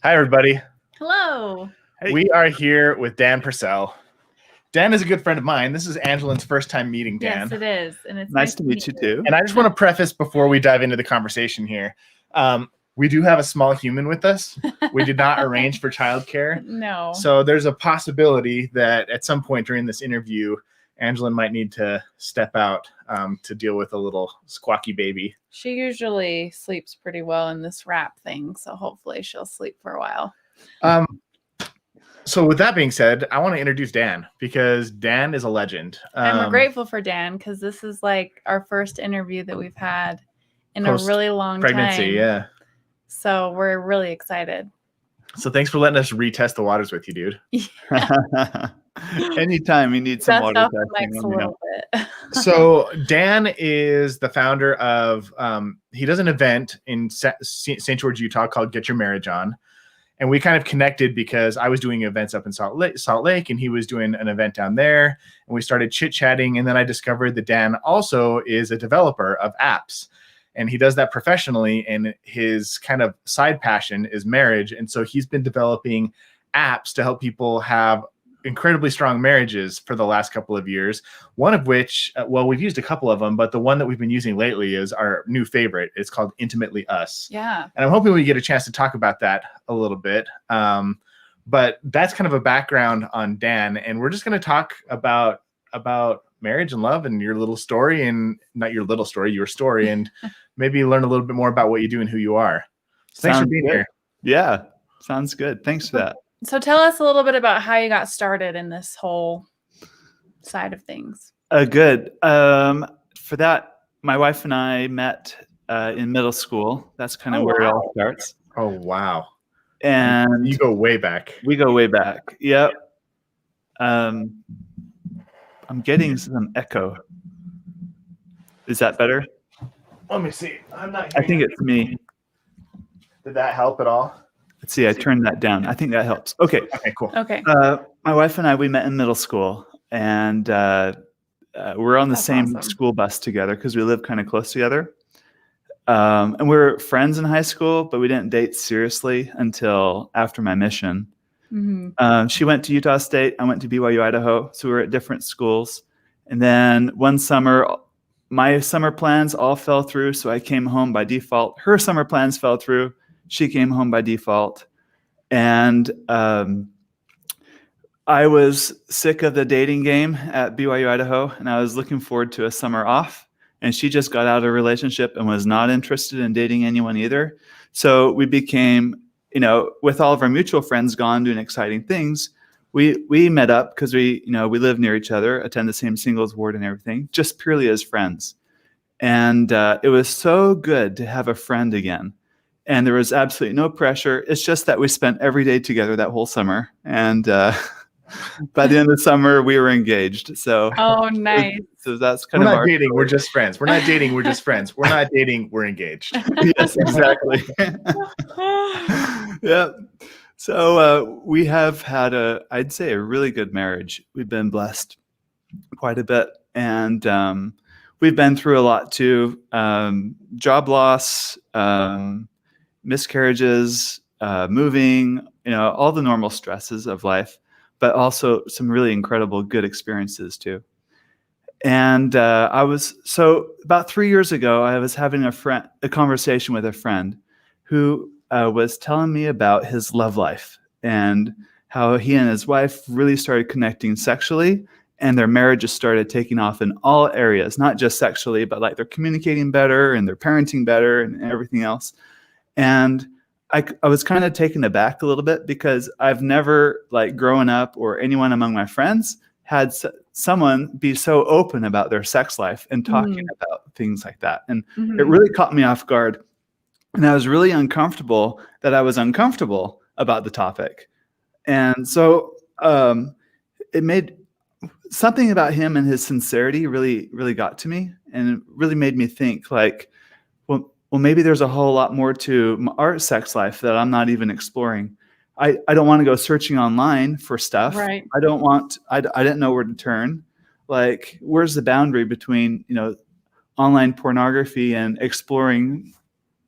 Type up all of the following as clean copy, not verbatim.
Hi, everybody. Hello. Hey. We are here with Dan Purcell. Dan is a good friend of mine. This is Angelin's first time meeting Dan. Yes, it is. And it's Nice to meet you too. And I just want to preface before we dive into the conversation here. We do have a small human with us. We did not arrange for childcare. No. So there's a possibility that at some point during this interview, Angelin might need to step out to deal with a little squawky baby. She usually sleeps pretty well in this wrap thing, so hopefully she'll sleep for a while. So with that being said, I want to introduce Dan because Dan is a legend. And we're grateful for Dan because this is like our first interview that we've had in a really long pregnancy, time. yeah. So we're really excited. So thanks for letting us retest the waters with you, dude. Yeah. Anytime you need some water testing, a little bit. So Dan is the founder of, he does an event in St. George, Utah called Get Your Marriage On. And we kind of connected because I was doing events up in Salt Lake, and he was doing an event down there. And we started chit-chatting. And then I discovered that Dan also is a developer of apps. And he does that professionally. And his kind of side passion is marriage. And so he's been developing apps to help people have incredibly strong marriages for the last couple of years. One of which, well, we've used a couple of them, but the one that we've been using lately is our new favorite. It's called Intimately Us. Yeah. And I'm hoping we get a chance to talk about that a little bit. But that's kind of a background on Dan. And we're just going to talk about marriage and love and your little story, and not your little story, your story, and maybe learn a little bit more about what you do and who you are. So thanks for being here. Yeah, sounds good. Thanks for that. So tell us a little bit about how you got started in this whole side of things. Good. For that, my wife and I met in middle school. That's kind of where it all starts. Oh, wow. And you go way back. We go way back. Yep. I'm getting some echo. Is that better? Let me see. I think it's me. Did that help at all? Let's see. I turned that down. I think that helps. Okay. Okay, cool. Okay. My wife and I, we met in middle school, and we're on the same school bus together because we live kind of close together. And we were friends in high school, but we didn't date seriously until after my mission. Mm-hmm. She went to Utah State. I went to BYU, Idaho. So we were at different schools. And then one summer, my summer plans all fell through. So I came home by default. Her summer plans fell through. She came home by default. And I was sick of the dating game at BYU, Idaho. And I was looking forward to a summer off. And she just got out of a relationship and was not interested in dating anyone either. So we became, with all of our mutual friends gone doing exciting things, we met up because we live near each other, attend the same singles ward and everything, just purely as friends. And it was so good to have a friend again. And there was absolutely no pressure. It's just that we spent every day together that whole summer. And by the end of the summer, we were engaged. So, oh, nice. So that's kind of our We're not dating, we're just friends. We're not dating, we're just friends. We're not dating, we're engaged. Yes, exactly. Yeah. So we have had I'd say a really good marriage. We've been blessed quite a bit. And we've been through a lot too. Job loss, miscarriages, moving, all the normal stresses of life, but also some really incredible good experiences too. And about 3 years ago, I was having a conversation with a friend who was telling me about his love life and how he and his wife really started connecting sexually, and their marriage just started taking off in all areas, not just sexually, but like they're communicating better and they're parenting better and everything else. And I was kind of taken aback a little bit because I've never, growing up or anyone among my friends, had someone be so open about their sex life and talking about things like that. And it really caught me off guard. And I was really uncomfortable that I was uncomfortable about the topic. And so it made something about him and his sincerity really, really got to me, and it really made me think well, maybe there's a whole lot more to our sex life that I'm not even exploring. I don't want to go searching online for stuff. Right. I didn't know where to turn. Where's the boundary between, online pornography and exploring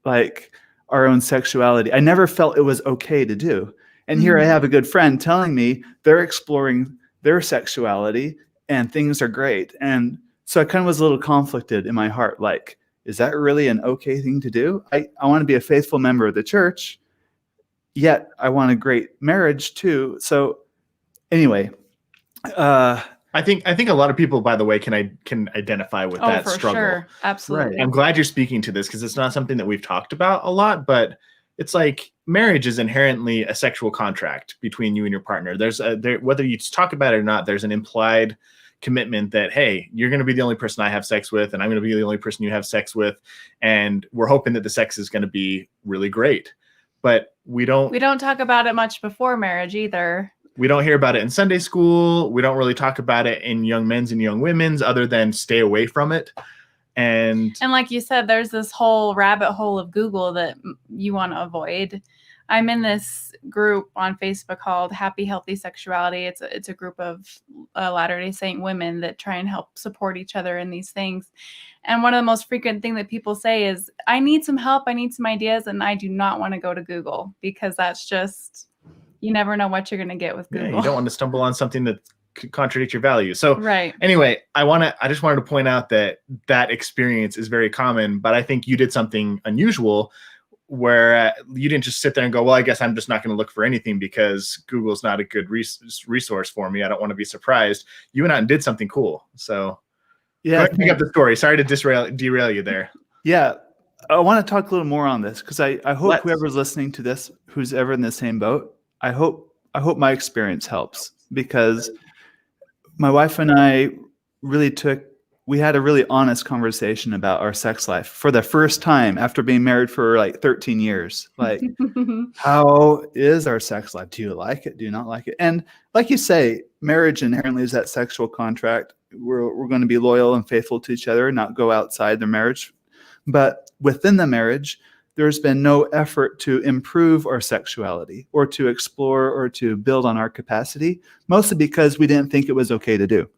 our our own sexuality. I never felt it was okay to do. And here I have a good friend telling me they're exploring their sexuality and things are great. And so I kind of was a little conflicted in my heart. Like, is that really an okay thing to do? I want to be a faithful member of the church, yet I want a great marriage too. So anyway, I think a lot of people, by the way, can identify with that for struggle. Sure. Absolutely. Right. I'm glad you're speaking to this because it's not something that we've talked about a lot, but it's like marriage is inherently a sexual contract between you and your partner. There's whether you talk about it or not, there's an implied commitment that, hey, you're going to be the only person I have sex with, and I'm going to be the only person you have sex with, and we're hoping that the sex is going to be really great. But we don't talk about it much before marriage either. We don't hear about it in Sunday school. We don't really talk about it in young men's and young women's, other than stay away from it. And like you said, there's this whole rabbit hole of Google that you want to avoid. I'm in this group on Facebook called Happy Healthy Sexuality. It's a group of Latter-day Saint women that try and help support each other in these things. And one of the most frequent thing that people say is, I need some help, I need some ideas, and I do not want to go to Google, because that's just, you never know what you're going to get with Google. Yeah, you don't want to stumble on something that could contradict your values. So right. Anyway, I just wanted to point out that experience is very common, but I think you did something unusual where you didn't just sit there and go, well, I guess I'm just not going to look for anything because Google's not a good resource for me. I don't want to be surprised. You went out and did something cool. So yeah, pick up the story. Sorry to derail you there. Yeah. I want to talk a little more on this because I hope whoever's listening to this, who's ever in the same boat, I hope my experience helps, because my wife and I we had a really honest conversation about our sex life for the first time after being married for like 13 years. Like, how is our sex life? Do you like it? Do you not like it? And like you say, marriage inherently is that sexual contract. We're going to be loyal and faithful to each other, not go outside the marriage. But within the marriage, there's been no effort to improve our sexuality or to explore or to build on our capacity, mostly because we didn't think it was okay to do.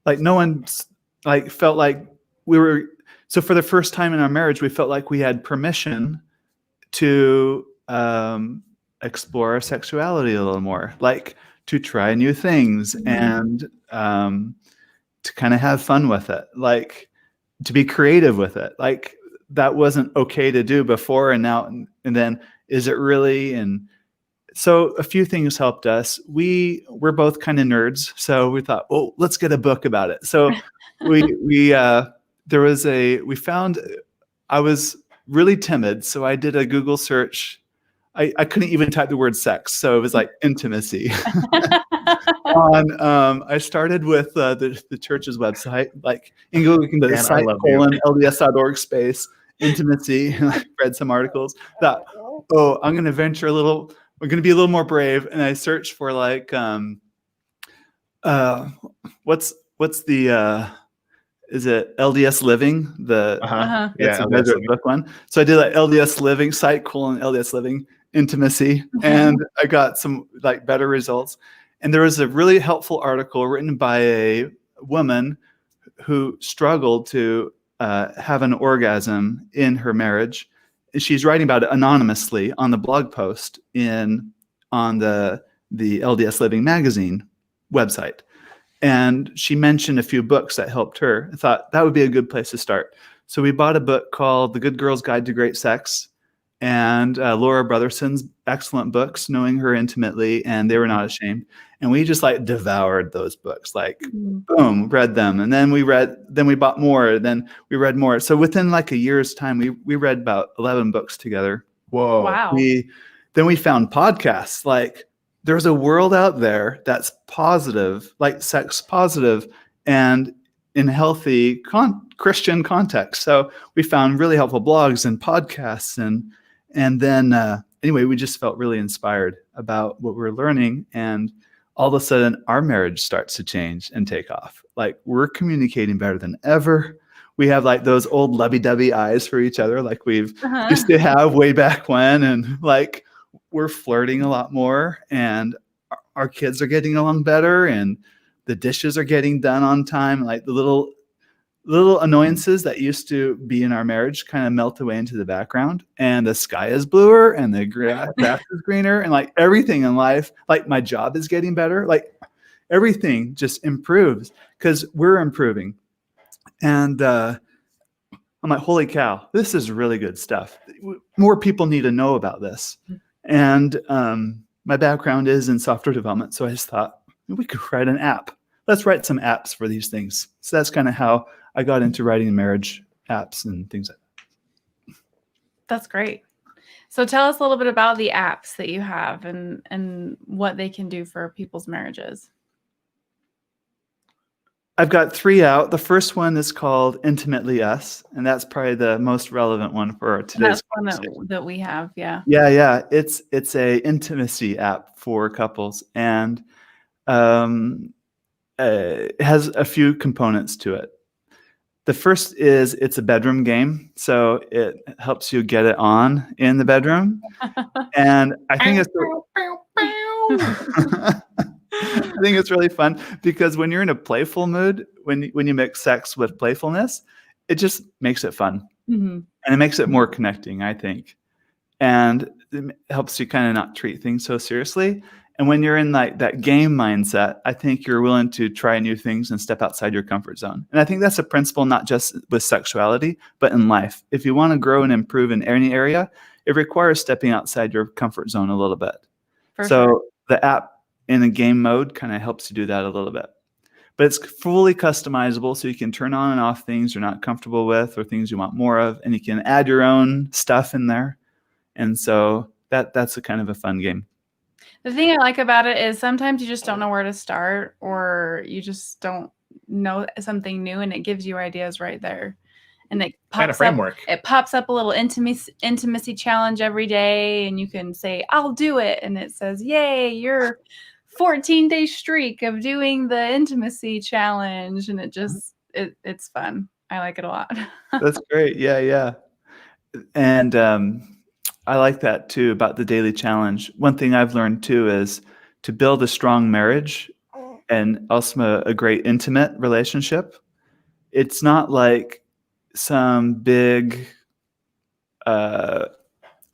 Like, no one felt like so for the first time in our marriage, we felt like we had permission to explore our sexuality a little more, like to try new things and to kind of have fun with it, like to be creative with it. Like, that wasn't okay to do before, and now, and then, is it really? And so a few things helped us. We're both kind of nerds, so we thought, oh, let's get a book about it. So I was really timid, so I did a Google search. I couldn't even type the word sex, so it was like intimacy. I started with the church's website, like in Google, you can do site:/LDS.org space intimacy. And I read some articles. Thought, oh, I'm going to venture a little. We're going to be a little more brave, and I searched for like, what's the is it LDS Living? Yeah, it's a book one. So I did like LDS Living site:/LDS Living intimacy, and I got some like better results. And there was a really helpful article written by a woman who struggled to have an orgasm in her marriage. She's writing about it anonymously on the blog post on the LDS Living magazine website. And she mentioned a few books that helped her. I thought that would be a good place to start. So we bought a book called The Good Girl's Guide to Great Sex, and Laura Brotherson's excellent books, Knowing Her Intimately, and They Were Not Ashamed. And we just like devoured those books, like boom, read them. And then we bought more, then we read more. So within like a year's time, we read about 11 books together. Whoa. Wow. Then we found podcasts. Like, there's a world out there that's positive, like sex positive, and in healthy Christian context. So we found really helpful blogs and podcasts, and then anyway, we just felt really inspired about what we were learning, and all of a sudden our marriage starts to change and take off. Like, we're communicating better than ever. We have like those old lovey-dovey eyes for each other, like we've used to have way back when, and like we're flirting a lot more, and our kids are getting along better, and the dishes are getting done on time. Like the little annoyances that used to be in our marriage kind of melt away into the background, and the sky is bluer and the grass is greener, and like everything in life, like my job is getting better, like everything just improves because we're improving. And I'm like, holy cow, this is really good stuff. More people need to know about this. And my background is in software development, so I just thought we could write an app. Let's write some apps for these things. So that's kind of how I got into writing marriage apps and things like that. That's great. So tell us a little bit about the apps that you have and what they can do for people's marriages. I've got 3 out. The first one is called Intimately Us, and that's probably the most relevant one for today's That's one that we have, yeah. Yeah. It's a intimacy app for couples, and it has a few components to it. The first is it's a bedroom game, so it helps you get it on in the bedroom, and I think it's really fun because when you're in a playful mood, when you mix sex with playfulness, it just makes it fun. Mm-hmm. And it makes it more connecting, I think. And it helps you kind of not treat things so seriously. And when you're in like that game mindset, I think you're willing to try new things and step outside your comfort zone. And I think that's a principle not just with sexuality, but in life. If you want to grow and improve in any area, it requires stepping outside your comfort zone a little bit. So the app in the game mode kind of helps you do that a little bit. But it's fully customizable, so you can turn on and off things you're not comfortable with or things you want more of, and you can add your own stuff in there. And so that's a kind of a fun game. The thing I like about it is sometimes you just don't know where to start, or you just don't know something new, and it gives you ideas right there. And it pops kind of framework. It pops up a little intimacy challenge every day, and you can say, "I'll do it," and it says, "Yay, you're 14-day streak of doing the intimacy challenge," and it's fun. I like it a lot. That's great. Yeah. And I like that too about the daily challenge. One thing I've learned too is to build a strong marriage and also a great intimate relationship. It's not like some big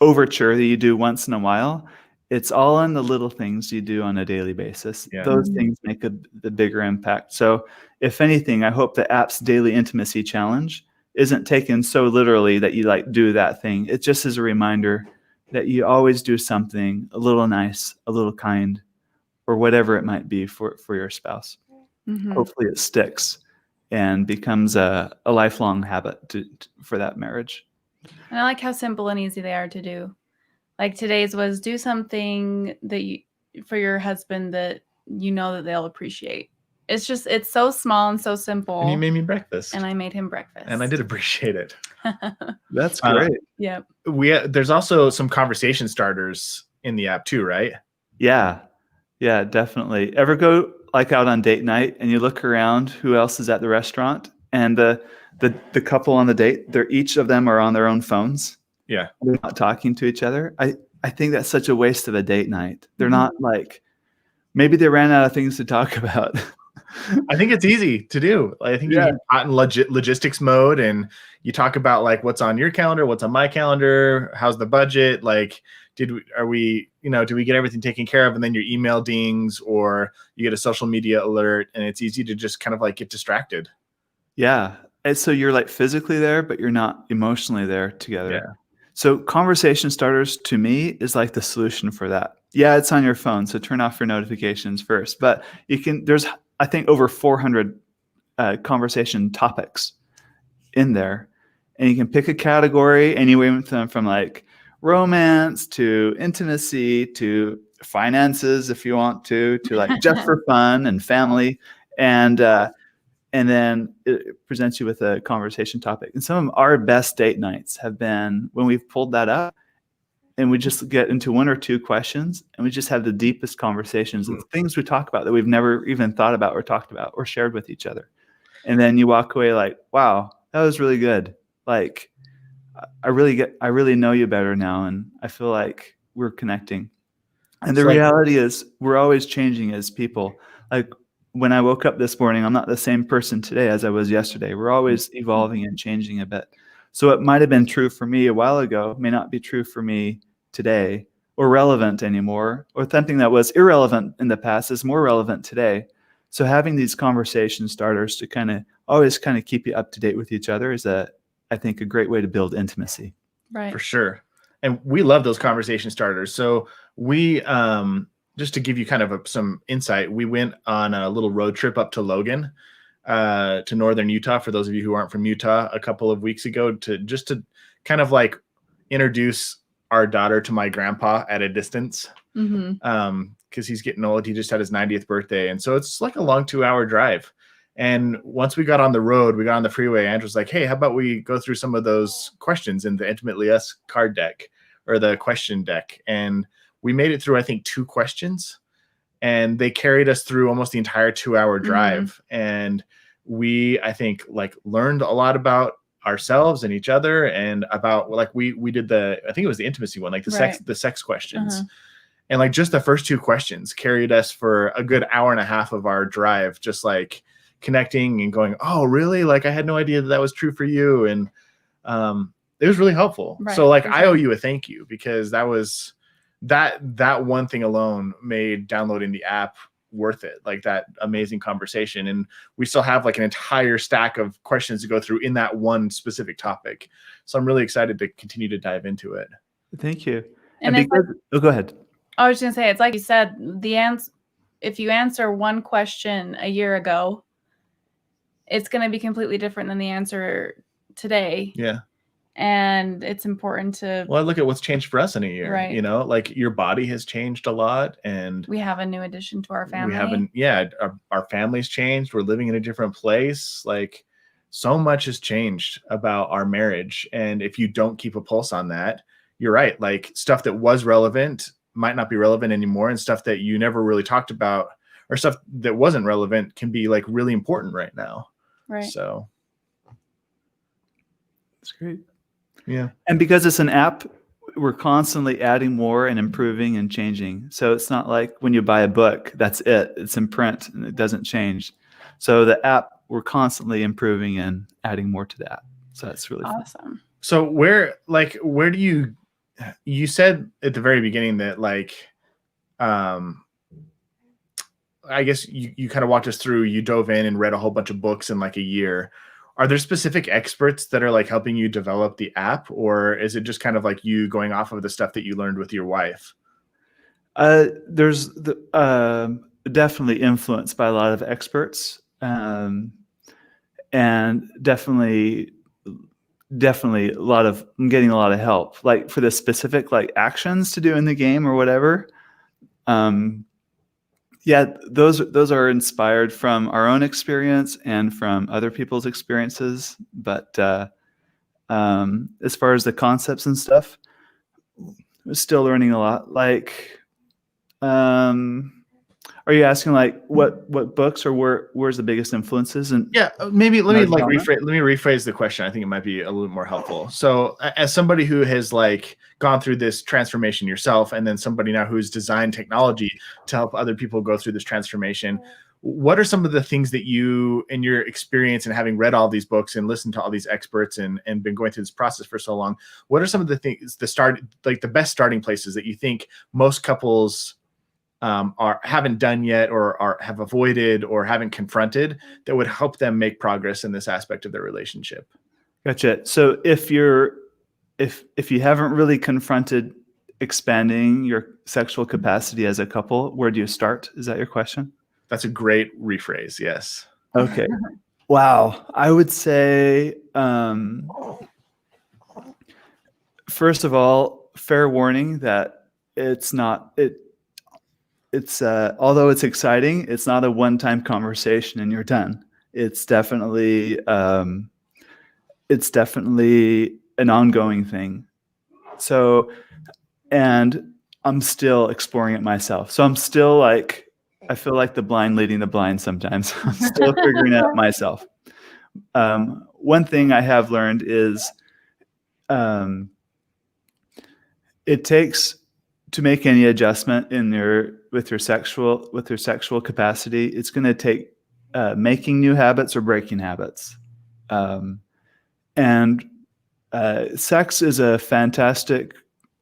overture that you do once in a while. It's all in the little things you do on a daily basis. Yeah. Those things make the bigger impact. So if anything, I hope the app's daily intimacy challenge isn't taken so literally that you like do that thing. It just is a reminder that you always do something a little nice, a little kind, or whatever it might be for your spouse. Mm-hmm. Hopefully it sticks and becomes a lifelong habit for that marriage. And I like how simple and easy they are to do. Like today's was do something that for your husband that you know that they'll appreciate. It's so small and so simple. And you made me breakfast. And I made him breakfast. And I did appreciate it. That's great. Yep. There's also some conversation starters in the app too, right? Yeah, definitely. Ever go like out on date night and you look around who else is at the restaurant, and the couple on the date, each of them are on their own phones. Yeah. They're not talking to each other. I think that's such a waste of a date night. They're not like, maybe they ran out of things to talk about. I think it's easy to do. I think you're hot in logistics mode, and you talk about like what's on your calendar, what's on my calendar, how's the budget, like do we get everything taken care of, and then your email dings or you get a social media alert, and it's easy to just kind of like get distracted. Yeah. And so you're like physically there, but you're not emotionally there together. Yeah. So conversation starters to me is like the solution for that. Yeah, it's on your phone, so turn off your notifications first. But there's I think over 400 conversation topics in there, and you can pick a category anywhere from like romance to intimacy to finances if you want to like just for fun and family, and then it presents you with a conversation topic. And some of our best date nights have been when we've pulled that up and we just get into one or two questions and we just have the deepest conversations of things we talk about that we've never even thought about or talked about or shared with each other. And then you walk away like, wow, that was really good. Like, I really know you better now. And I feel like we're connecting. And the reality is we're always changing as people. Like when I woke up this morning, I'm not the same person today as I was yesterday. We're always evolving and changing a bit. So what might have been true for me a while ago may not be true for me today or relevant anymore, or something that was irrelevant in the past is more relevant today. So having these conversation starters to always keep you up to date with each other is I think a great way to build intimacy. Right. For sure. And we love those conversation starters. So we, just to give you kind of some insight, we went on a little road trip up to Logan, to northern Utah, for those of you who aren't from Utah, a couple of weeks ago, to kind of like introduce our daughter to my grandpa at a distance. Because he's getting old. He just had his 90th birthday. And so it's like a long 2-hour drive. And once we got on the road, we got on the freeway, Andrew's like, hey, how about we go through some of those questions in the Intimately Us card deck or the question deck? And we made it through, I think, 2 questions, and they carried us through almost the entire 2-hour drive. And we, I think, like learned a lot about ourselves and each other, and about like we did I think it was the intimacy one, like the sex questions. And like just the first 2 questions carried us for a good hour and a half of our drive, just like connecting and going, oh, really? Like I had no idea that was true for you. And it was really helpful. Right, so like I owe you a thank you, because that was that one thing alone made downloading the app worth it, like that amazing conversation. And we still have like an entire stack of questions to go through in that one specific topic. So I'm really excited to continue to dive into it. Thank you. And go ahead. I was going to say, it's like you said, if you answer one question a year ago, it's going to be completely different than the answer today. Yeah. And it's important to... Well, look at what's changed for us in a year. Right. You know, like your body has changed a lot, and we have a new addition to our family. Our family's changed. We're living in a different place. Like so much has changed about our marriage. And if you don't keep a pulse on that, you're right. Like stuff that was relevant might not be relevant anymore. And stuff that you never really talked about, or stuff that wasn't relevant, can be like really important right now. Right. So that's great. Yeah. And because it's an app, we're constantly adding more and improving and changing. So it's not like when you buy a book, that's it. It's in print and it doesn't change. So the app, we're constantly improving and adding more to that. So that's really awesome. Fun. So where do you said at the very beginning that like, I guess you kind of walked us through, you dove in and read a whole bunch of books in like a year. Are there specific experts that are like helping you develop the app, or is it just kind of like you going off of the stuff that you learned with your wife? There's definitely influenced by a lot of experts, and definitely I'm getting a lot of help, like for the specific like actions to do in the game or whatever. Yeah, those are inspired from our own experience and from other people's experiences. But as far as the concepts and stuff, we're still learning a lot. Like, are you asking like what books, or where's the biggest influences? And yeah, maybe let me rephrase the question. I think it might be a little more helpful. So as somebody who has like gone through this transformation yourself, and then somebody now who's designed technology to help other people go through this transformation, what are some of the things that you, in your experience and having read all these books and listened to all these experts and been going through this process for so long, what are some of the things, the best starting places that you think most couples haven't done yet, or have avoided, or haven't confronted, that would help them make progress in this aspect of their relationship? Gotcha. So if you haven't really confronted expanding your sexual capacity as a couple, where do you start? Is that your question? That's a great rephrase. Yes. Okay. Wow. I would say, first of all, fair warning that it's although it's exciting, it's not a one-time conversation and you're done. It's definitely an ongoing thing. So, and I'm still exploring it myself. So I'm still like, I feel like the blind leading the blind sometimes. I'm still figuring it out myself. One thing I have learned is it takes to make any adjustment with your sexual capacity, it's going to take making new habits or breaking habits. And sex is a fantastic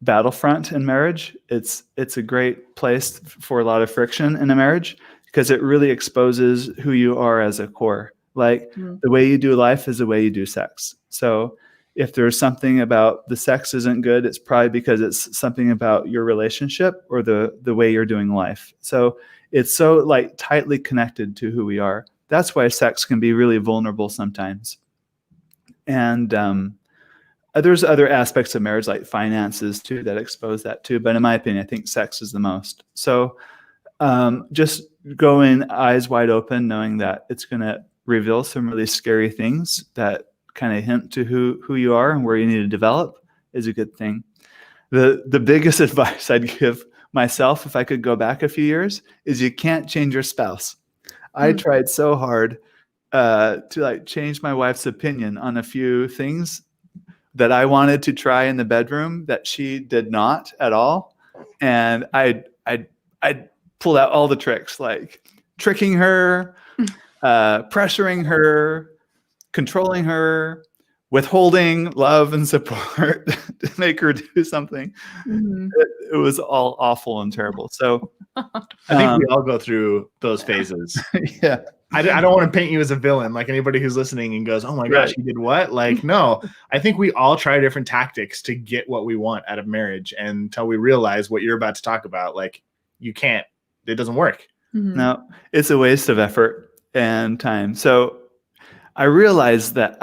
battlefront in marriage. It's a great place for a lot of friction in a marriage because it really exposes who you are as a core. Like the way you do life is the way you do sex. So if there's something about the sex isn't good, it's probably because it's something about your relationship or the way you're doing life. So it's so like tightly connected to who we are. That's why sex can be really vulnerable sometimes. And there's other aspects of marriage like finances too that expose that too. But in my opinion, I think sex is the most. So just go in eyes wide open, knowing that it's going to reveal some really scary things that kind of hint to who you are and where you need to develop is a good thing. The biggest advice I'd give myself if I could go back a few years is you can't change your spouse. I tried so hard to like change my wife's opinion on a few things that I wanted to try in the bedroom that she did not at all. And I'd pulled out all the tricks, like tricking her, pressuring her, controlling her, withholding love and support to make her do something. It was all awful and terrible. So I think we all go through those phases. yeah. I don't want to paint you as a villain, like anybody who's listening and goes, oh my gosh, he did what? Like, no, I think we all try different tactics to get what we want out of marriage until we realize what you're about to talk about. Like, you can't, it doesn't work. No, it's a waste of effort and time. So I realized that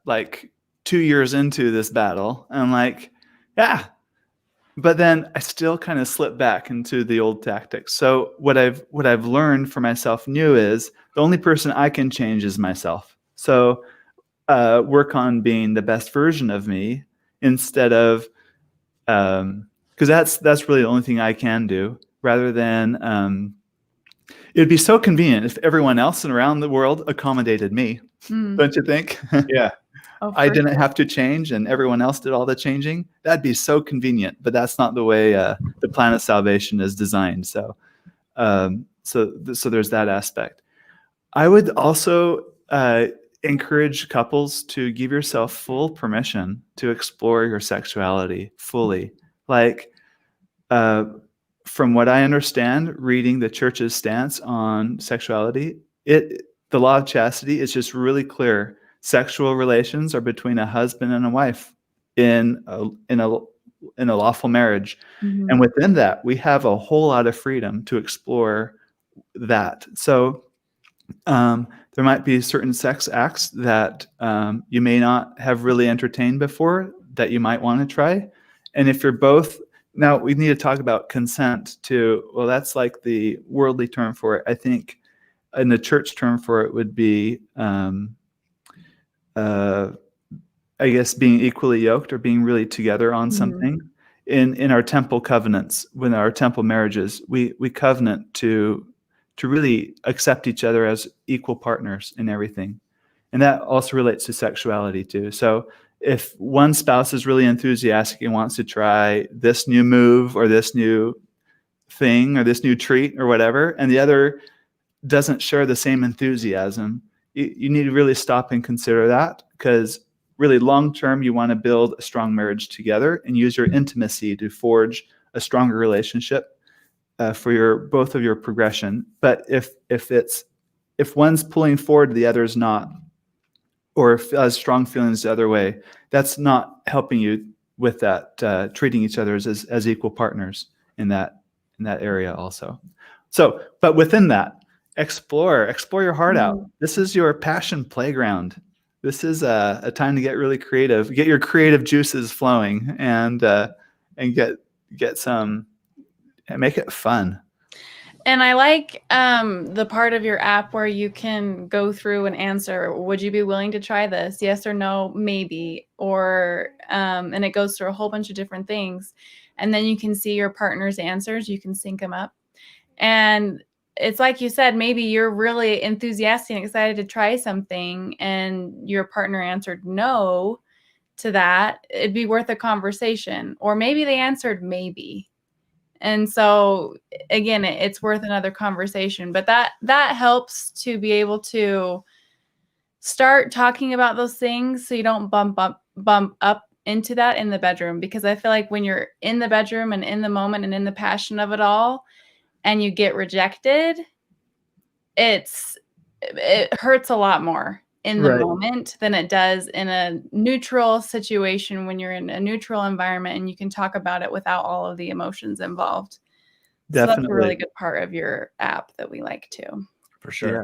like 2 years into this battle, and I'm like, yeah. But then I still kind of slipped back into the old tactics. So what I've learned for myself new is the only person I can change is myself. So work on being the best version of me instead of because that's really the only thing I can do. Rather than it'd be so convenient if everyone else around the world accommodated me. Don't you think? Yeah. Oh, I didn't have to change and everyone else did all the changing. That'd be so convenient, but that's not the way the plan of salvation is designed. So there's that aspect. I would also encourage couples to give yourself full permission to explore your sexuality fully. Like, from what I understand, reading the church's stance on sexuality, the law of chastity is just really clear. Sexual relations are between a husband and a wife in a lawful marriage. And within that, we have a whole lot of freedom to explore that. So there might be certain sex acts that you may not have really entertained before that you might want to try. And if you're both, now we need to talk about consent too. Well, that's like the worldly term for it. I think in the church term for it would be I guess being equally yoked or being really together on something. In our temple covenants, when our temple marriages, we covenant to really accept each other as equal partners in everything. And that also relates to sexuality too. So if one spouse is really enthusiastic and wants to try this new move or this new thing or this new treat or whatever, and the other doesn't share the same enthusiasm, you need to really stop and consider that, because really long term you want to build a strong marriage together and use your intimacy to forge a stronger relationship for both of your progression. But if one's pulling forward, the other's not, or if has strong feelings the other way, that's not helping you with that treating each other as equal partners in that area also. So, but within that, explore your heart out. This is your passion playground. This is a time to get really creative, get your creative juices flowing, and get some, and make it fun. And I like the part of your app where you can go through and answer, would you be willing to try this? Yes or no, maybe. Or and it goes through a whole bunch of different things. And then you can see your partner's answers. You can sync them up. And it's like you said, maybe you're really enthusiastic and excited to try something and your partner answered no to that, it'd be worth a conversation. Or maybe they answered maybe. And so again, it's worth another conversation. But that helps to be able to start talking about those things so you don't bump up into that in the bedroom. Because I feel like when you're in the bedroom and in the moment and in the passion of it all and you get rejected, it hurts a lot more in the moment than it does in a neutral situation, when you're in a neutral environment and you can talk about it without all of the emotions involved. Definitely. So that's a really good part of your app that we like too. For sure. Yeah.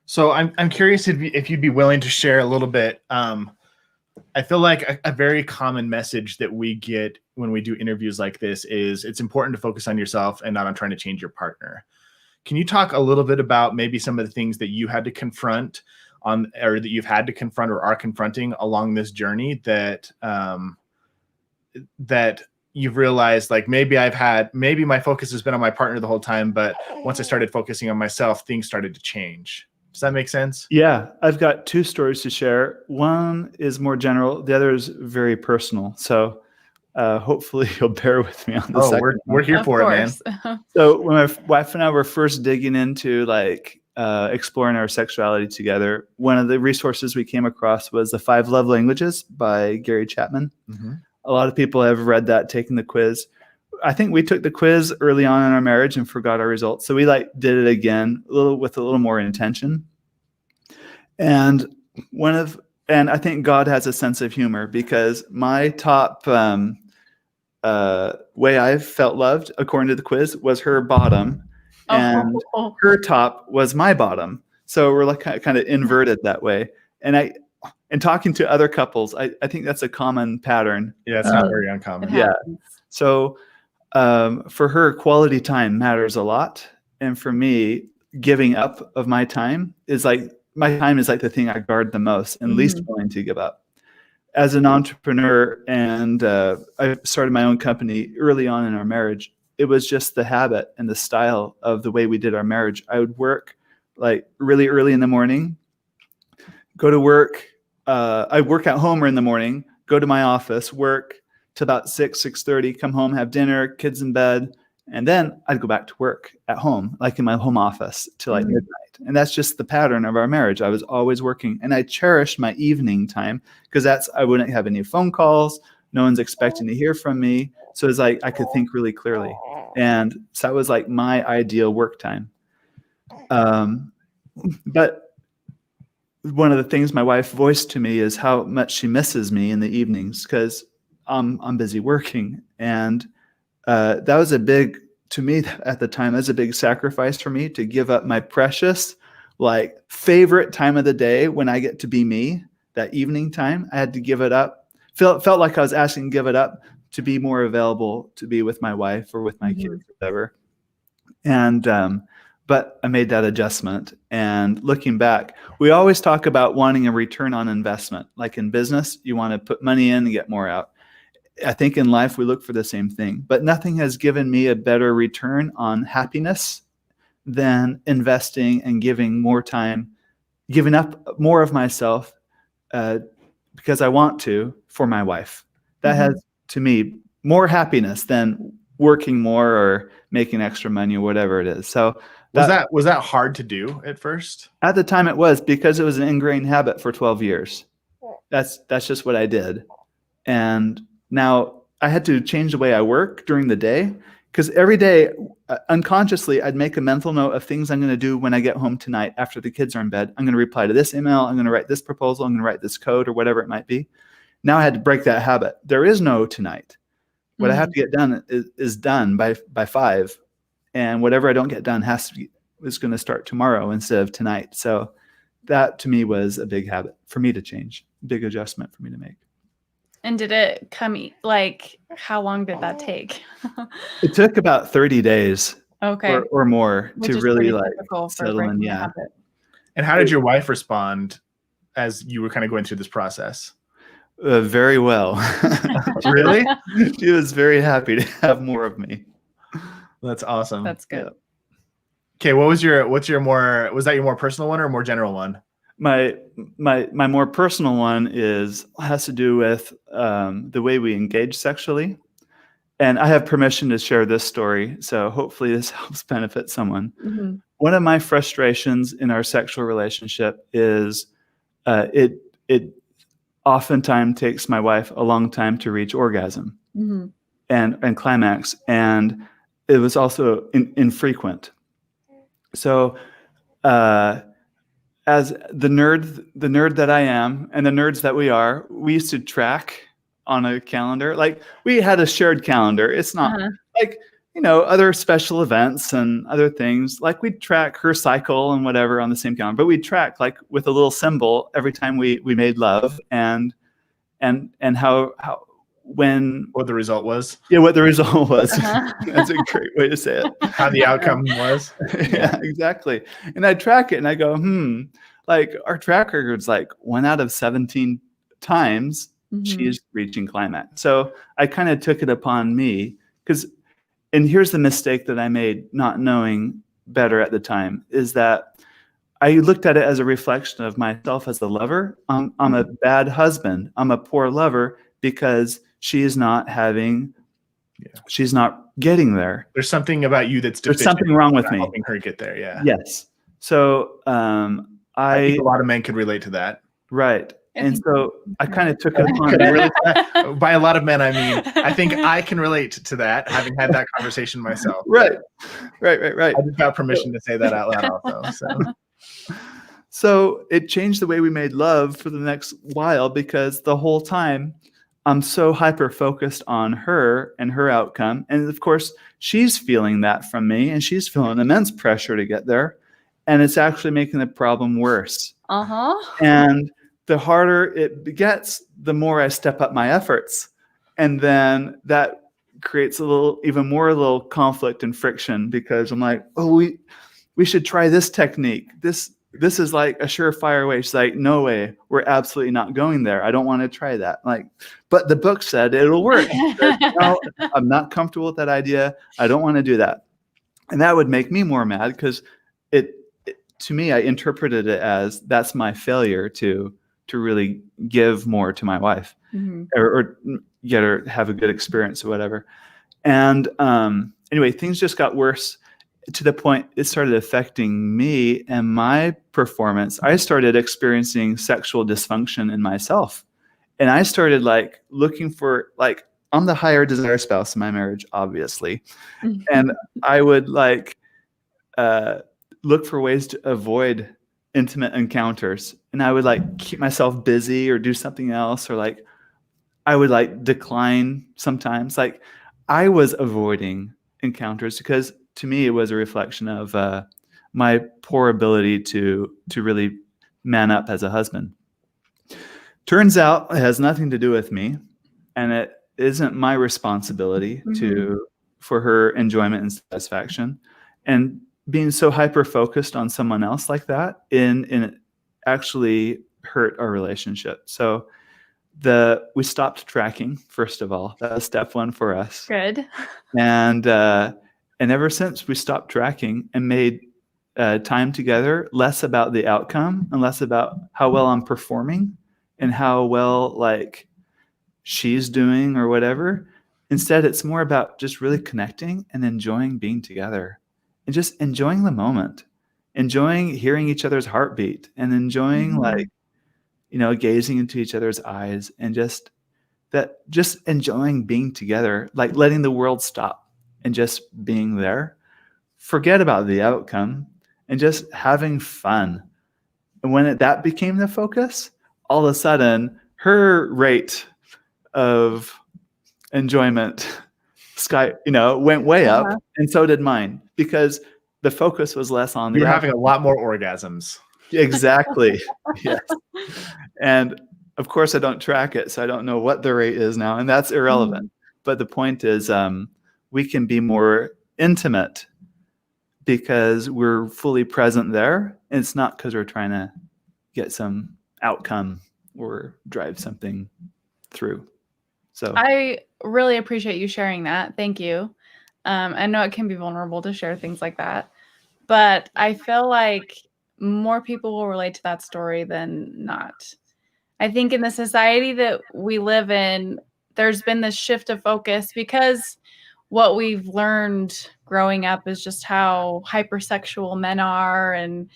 So I'm curious if you'd be willing to share a little bit. I feel like a very common message that we get when we do interviews like this is it's important to focus on yourself and not on trying to change your partner. Can you talk a little bit about maybe some of the things that you had to confront or that you've had to confront or are confronting along this journey that that you've realized, like maybe my focus has been on my partner the whole time, but once I started focusing on myself, things started to change. Does that make sense? Yeah, I've got 2 stories to share. One is more general. The other is very personal. So hopefully you'll bear with me on the second. We're here for it, man. So when my wife and I were first digging into exploring our sexuality together, one of the resources we came across was The 5 Love Languages by Gary Chapman. Mm-hmm. A lot of people have read that, taken the quiz. I think we took the quiz early on in our marriage and forgot our results. So we did it again with a little more intention. And I think God has a sense of humor, because my top way I felt loved, according to the quiz, was her bottom, and her top was my bottom. So we're like kind of inverted that way. And talking to other couples, I think that's a common pattern. Yeah, it's not very uncommon. Yeah. So for her, quality time matters a lot. And for me, giving up of my time is like the thing I guard the most and least willing to give up. As an entrepreneur, and I started my own company early on in our marriage, it was just the habit and the style of the way we did our marriage. I would work like really early in the morning, go to work. I'd work at home or in the morning, go to my office, work to about 6:30, come home, have dinner, kids in bed. And then I'd go back to work at home, like in my home office, till like midnight. And that's just the pattern of our marriage. I was always working, and I cherished my evening time because I wouldn't have any phone calls. No one's expecting to hear from me. So it's like I could think really clearly. And so that was like my ideal work time. But one of the things my wife voiced to me is how much she misses me in the evenings, because I'm busy working. And that was to me at the time, that's a big sacrifice for me, to give up my precious, like, favorite time of the day when I get to be me, that evening time. I had to give it up. Felt like I was asking to give it up to be more available, to be with my wife or with my kids, or whatever. And but I made that adjustment. And looking back, we always talk about wanting a return on investment. Like in business, you want to put money in and get more out. I think in life we look for the same thing, but nothing has given me a better return on happiness than investing and giving more time, giving up more of myself because I want to, for my wife. That has, to me, more happiness than working more or making extra money or whatever it is. So was that hard to do at first? At the time it was, because it was an ingrained habit for 12 years. That's just what I did. And now I had to change the way I work during the day, because every day, unconsciously, I'd make a mental note of things I'm going to do when I get home tonight after the kids are in bed. I'm going to reply to this email. I'm going to write this proposal. I'm going to write this code, or whatever it might be. Now I had to break that habit. There is no tonight. What I have to get done is done by 5. And whatever I don't get done is going to start tomorrow instead of tonight. So that to me was a big habit for me to change, big adjustment for me to make. And did it come, like, how long did that take? It took about 30 days or more Which to really like settle in. Yeah. And how did your wife respond as you were kind of going through this process? Very well. Really? She was very happy to have more of me. That's awesome. That's good. Okay, was that your more personal one or more general one? my more personal one has to do with the way we engage sexually. And I have permission to share this story, so hopefully this helps benefit someone. Mm-hmm. One of my frustrations in our sexual relationship is it oftentimes takes my wife a long time to reach orgasm Mm-hmm. and climax, and it was also infrequent. So as the nerd that I am, and the nerds that we are, we used to track on a calendar. Like, we had a shared calendar. It's not like, other special events and other things. Like, we'd track her cycle and whatever on the same calendar, but we'd track like with a little symbol every time we made love and how what the result was. Yeah, what the result was. That's a great way to say it. How the outcome was. Yeah, exactly. And I track it and I go, like, our track record's like 1 out of 17 times she's reaching climax. So I kind of took it upon me and here's the mistake that I made, not knowing better at the time, is that I looked at it as a reflection of myself as a lover. I'm a bad husband. I'm a poor lover because she's not getting there. There's something about you that's deficient. There's something wrong with me. Helping her get there. Yeah. Yes. So I think a lot of men could relate to that. Right. And so I kind of took it upon. By a lot of men, I mean, I think I can relate to that, having had that conversation myself. Right. I just got permission to say that out loud also. So it changed the way we made love for the next while, because the whole time I'm so hyper-focused on her and her outcome. And of course, she's feeling that from me, and she's feeling immense pressure to get there. And it's actually making the problem worse. And the harder it gets, the more I step up my efforts. And then that creates even more conflict and friction, because I'm like, oh, we should try this technique. This is like a surefire way. She's like, no way, we're absolutely not going there. I don't want to try that. Like, but the book said it'll work. No, I'm not comfortable with that idea. I don't want to do that. And that would make me more mad, because to me, I interpreted it as that's my failure to really give more to my wife, or get her have a good experience or whatever. And anyway, things just got worse to the point it started affecting me and my performance. I started experiencing sexual dysfunction in myself. And I started looking for, I'm the higher desire spouse in my marriage, obviously. And I would look for ways to avoid intimate encounters. And I would keep myself busy or do something else, or I would decline sometimes. I was avoiding encounters because to me it was a reflection of my poor ability to really man up as a husband. Turns out it has nothing to do with me, and it isn't my responsibility for her enjoyment and satisfaction. And being so hyper focused on someone else like that in actually hurt our relationship. So we stopped tracking, first of all. That was step one for us. Good. And ever since, we stopped tracking and made time together less about the outcome and less about how well I'm performing and how well she's doing or whatever. Instead, it's more about just really connecting and enjoying being together and just enjoying the moment, enjoying hearing each other's heartbeat, and enjoying gazing into each other's eyes, and just enjoying being together, letting the world stop and just being there. Forget about the outcome and just having fun. And when that became the focus, all of a sudden her rate of enjoyment went way up, and so did mine, because the focus was less on You're having a lot more orgasms. Exactly. Yes. And of course I don't track it, so I don't know what the rate is now, and that's irrelevant. But the point is, we can be more intimate because we're fully present there. And it's not because we're trying to get some outcome or drive something through. So I really appreciate you sharing that. Thank you. I know it can be vulnerable to share things like that, but I feel like more people will relate to that story than not. I think in the society that we live in, there's been this shift of focus because what we've learned growing up is just how hypersexual men are, and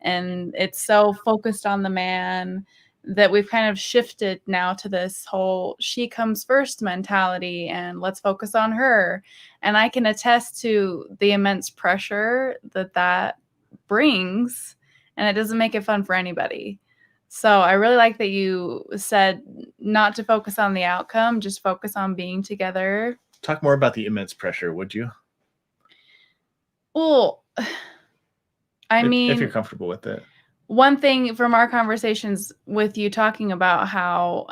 it's so focused on the man that we've kind of shifted now to this whole she comes first mentality and let's focus on her. And I can attest to the immense pressure that brings, and it doesn't make it fun for anybody. So I really like that you said not to focus on the outcome, just focus on being together. Talk more about the immense pressure, would you? Well, I mean, if you're comfortable with it. One thing from our conversations with you talking about how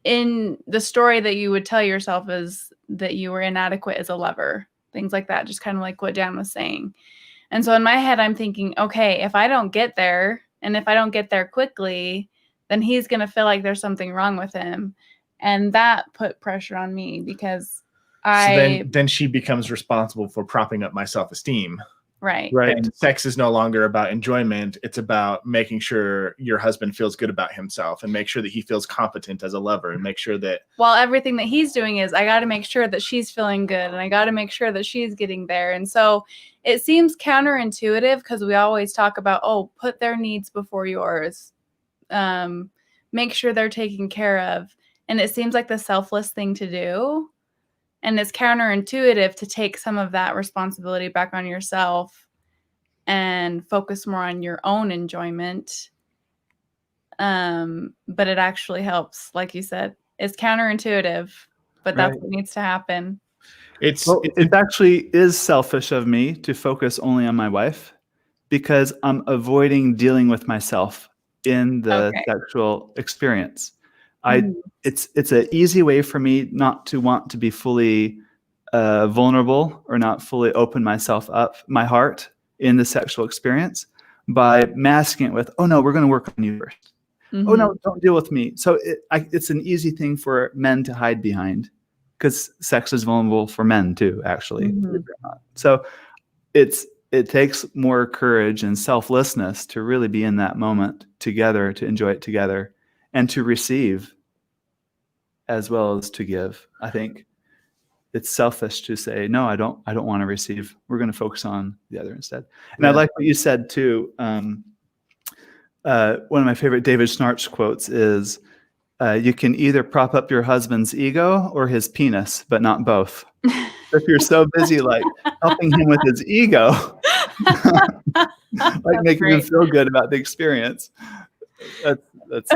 in the story that you would tell yourself is that you were inadequate as a lover, things like that, just kind of like what Dan was saying. And so in my head, I'm thinking, okay, if I don't get there, and if I don't get there quickly, then he's going to feel like there's something wrong with him. And that put pressure on me because then she becomes responsible for propping up my self-esteem. Right. And sex is no longer about enjoyment. It's about making sure your husband feels good about himself and make sure that he feels competent as a lover and make sure that. Well, everything that he's doing is I got to make sure that she's feeling good and I got to make sure that she's getting there. And so it seems counterintuitive because we always talk about, oh, put their needs before yours. Make sure they're taken care of. And it seems like the selfless thing to do. And it's counterintuitive to take some of that responsibility back on yourself and focus more on your own enjoyment. But it actually helps. Like you said, it's counterintuitive, but that's what needs to happen. It actually is selfish of me to focus only on my wife because I'm avoiding dealing with myself in the sexual experience. It's an easy way for me not to want to be fully vulnerable or not fully open myself up, my heart in the sexual experience by masking it with, oh no, we're going to work on you first. Mm-hmm. Oh no, don't deal with me. So it's an easy thing for men to hide behind because sex is vulnerable for men too, actually. Mm-hmm. So it takes more courage and selflessness to really be in that moment together, to enjoy it together, and to receive as well as to give. I think it's selfish to say, no, I don't want to receive. We're going to focus on the other instead. And I like what you said too. One of my favorite David Schnarch quotes is, you can either prop up your husband's ego or his penis, but not both. If you're so busy like helping him with his ego, like making him feel good about the experience, that's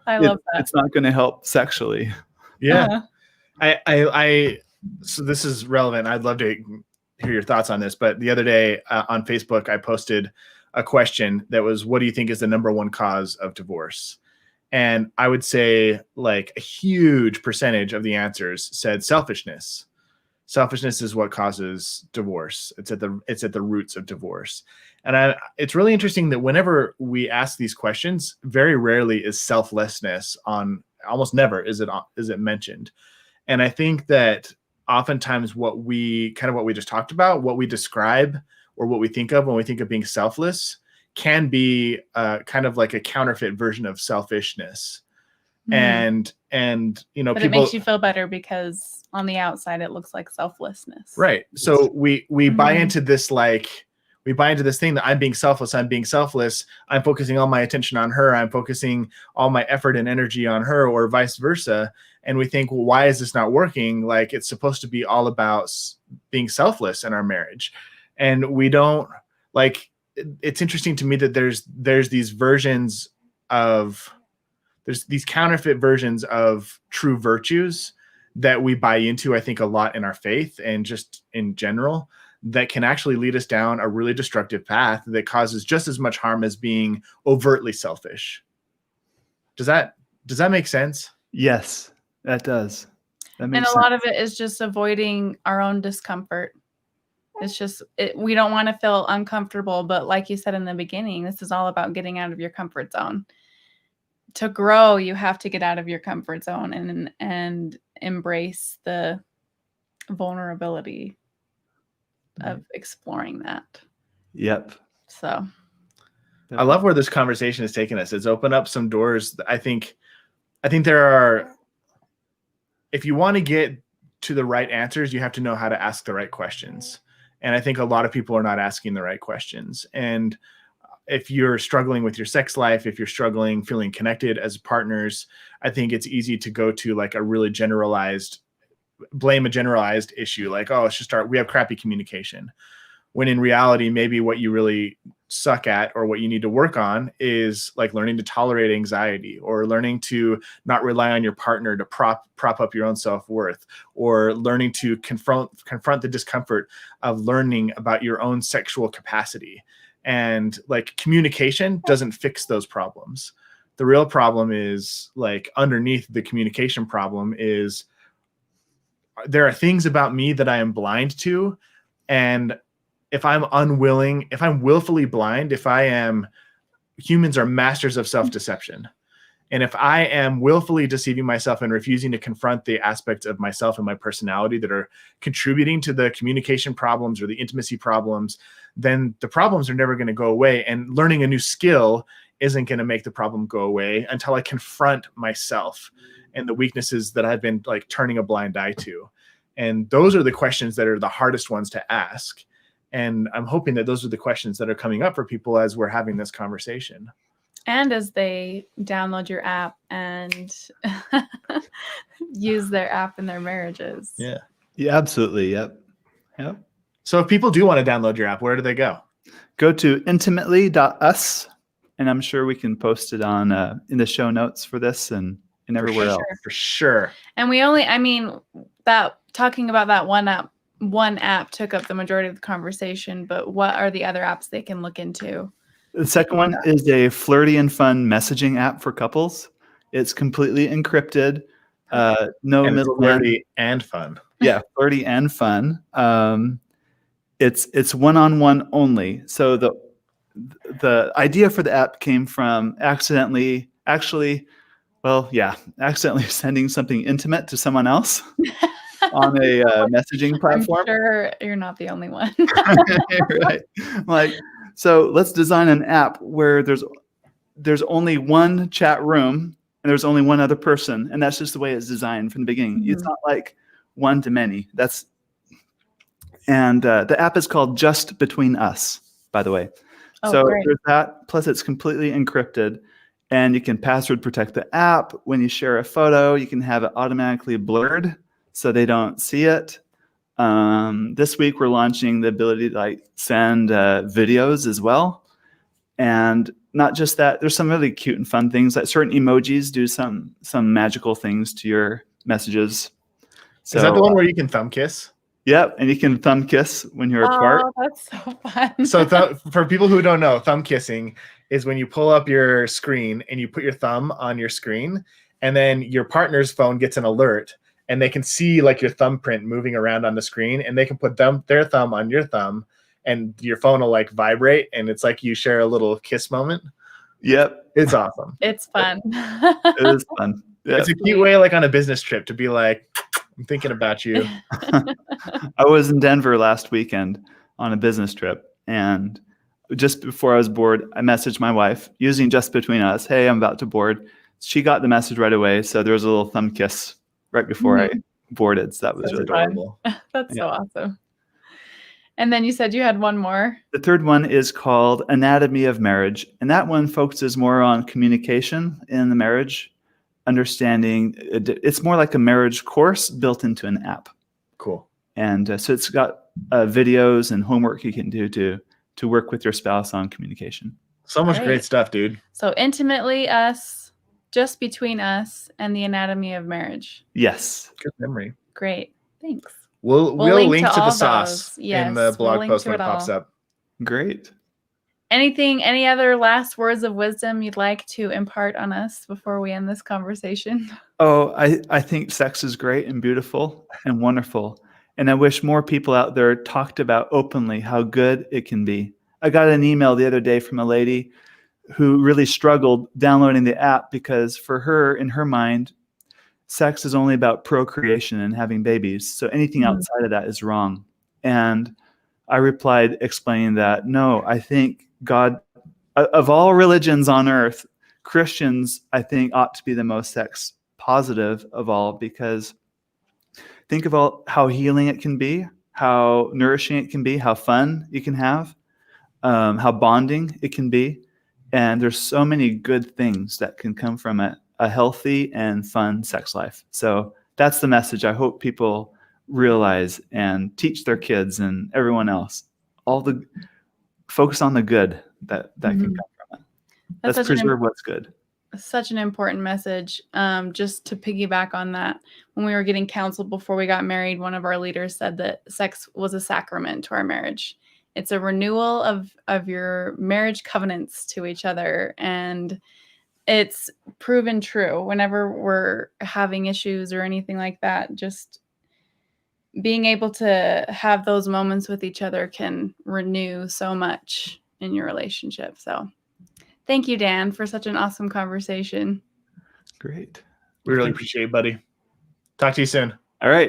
I love that. It's not going to help sexually. Yeah. So this is relevant. I'd love to hear your thoughts on this, but the other day on Facebook, I posted a question that was, what do you think is the number one cause of divorce? And I would say like a huge percentage of the answers said selfishness. Selfishness is what causes divorce. It's at the roots of divorce. And it's really interesting that whenever we ask these questions, very rarely is selflessness almost never is it mentioned. And I think that oftentimes what we just talked about, what we describe or what we think of when we think of being selfless can be kind of like a counterfeit version of selfishness. Mm. And but people, it makes you feel better because on the outside it looks like selflessness. Right. So we buy into this, like we buy into this thing that I'm being selfless. I'm focusing all my attention on her. I'm focusing all my effort and energy on her, or vice versa. And we think, well, why is this not working? Like it's supposed to be all about being selfless in our marriage. And we don't like, it's interesting to me that there's these versions of, there's these counterfeit versions of true virtues that we buy into, I think, a lot in our faith and just in general, that can actually lead us down a really destructive path that causes just as much harm as being overtly selfish. Does that make sense? Yes, that does. That makes sense. And a lot of it is just avoiding our own discomfort. It's just, we don't want to feel uncomfortable, but like you said in the beginning, this is all about getting out of your comfort zone. To grow, you have to get out of your comfort zone and embrace the vulnerability of exploring that. Yep. So I love where this conversation has taken us. It's opened up some doors. I think there are, if you want to get to the right answers, you have to know how to ask the right questions. And I think a lot of people are not asking the right questions. And if you're struggling with your sex life, if you're struggling feeling connected as partners, I think it's easy to go to like a really blame a generalized issue. Like, oh, we have crappy communication. When in reality, maybe what you really suck at or what you need to work on is like learning to tolerate anxiety, or learning to not rely on your partner to prop up your own self-worth, or learning to confront the discomfort of learning about your own sexual capacity. And like communication doesn't fix those problems. The real problem is like underneath the communication problem is there are things about me that I am blind to. And if I'm willfully blind, humans are masters of self-deception. And if I am willfully deceiving myself and refusing to confront the aspects of myself and my personality that are contributing to the communication problems or the intimacy problems, then the problems are never going to go away. And learning a new skill isn't going to make the problem go away until I confront myself and the weaknesses that I've been like turning a blind eye to. And those are the questions that are the hardest ones to ask. And I'm hoping that those are the questions that are coming up for people as we're having this conversation. And as they download your app and use their app in their marriages. Yeah. Yeah, absolutely. Yep. So if people do want to download your app, where do they go? Go to intimately.us, and I'm sure we can post it on in the show notes for this and everywhere else. For sure. And talking about that one app took up the majority of the conversation, but what are the other apps they can look into? The second one is a flirty and fun messaging app for couples. It's completely encrypted. No middleman. Flirty and fun. Yeah, flirty and fun. It's one-on-one only. So the idea for the app came from accidentally sending something intimate to someone else on a messaging platform. I'm sure you're not the only one. Right. Like, so let's design an app where there's only one chat room and there's only one other person, and that's just the way it's designed from the beginning. Mm-hmm. It's not like one to many. And the app is called Just Between Us, by the way. Oh, so great. There's that. Plus, it's completely encrypted, and you can password protect the app. When you share a photo, you can have it automatically blurred so they don't see it. This week, we're launching the ability to send videos as well. And not just that, there's some really cute and fun things. Like certain emojis do some magical things to your messages. So, is that the one where you can thumb kiss? Yep, and you can thumb kiss when you're apart. Oh, that's so fun. So for people who don't know, thumb kissing is when you pull up your screen and you put your thumb on your screen, and then your partner's phone gets an alert, and they can see like your thumbprint moving around on the screen, and they can put their thumb on your thumb, and your phone will like vibrate, and it's like you share a little kiss moment. Yep. It's awesome. It's fun. It is fun. Yep. It's a cute way, like on a business trip, to be like, I'm thinking about you. I was in Denver last weekend on a business trip, and just before I was bored, I messaged my wife using Just Between Us. Hey, I'm about to board. She got the message right away, so there was a little thumb kiss right before I boarded. So that was really adorable. That's so awesome. And then you said you had one more. The third one is called Anatomy of Marriage, and that one focuses more on communication in the marriage. Understanding it's more like a marriage course built into an app. Cool. And so it's got videos and homework you can do to work with your spouse on communication. So much great stuff, dude. So Intimately Us, Just Between Us, and the Anatomy of Marriage. Yes. Good memory. Great. Thanks. We'll link to the sauce yes, in the blog post when it all. pops up. Great. Any other last words of wisdom you'd like to impart on us before we end this conversation? Oh, I think sex is great and beautiful and wonderful. And I wish more people out there talked about openly how good it can be. I got an email the other day from a lady who really struggled downloading the app because for her, in her mind, sex is only about procreation and having babies. So anything outside of that is wrong. And I replied explaining that, no, I think God, of all religions on earth, Christians, I think, ought to be the most sex positive of all, because think about how healing it can be, how nourishing it can be, how fun you can have, how bonding it can be. And there's so many good things that can come from a healthy and fun sex life. So that's the message I hope people realize and teach their kids and everyone else. Focus on the good that can come from it. Let's preserve what's good. Such an important message. Just to piggyback on that, when we were getting counseled before we got married, one of our leaders said that sex was a sacrament to our marriage. It's a renewal of your marriage covenants to each other. And it's proven true whenever we're having issues or anything like that. Just being able to have those moments with each other can renew so much in your relationship. So thank you, Dan, for such an awesome conversation. Great. We really appreciate it, buddy. Talk to you soon. All right.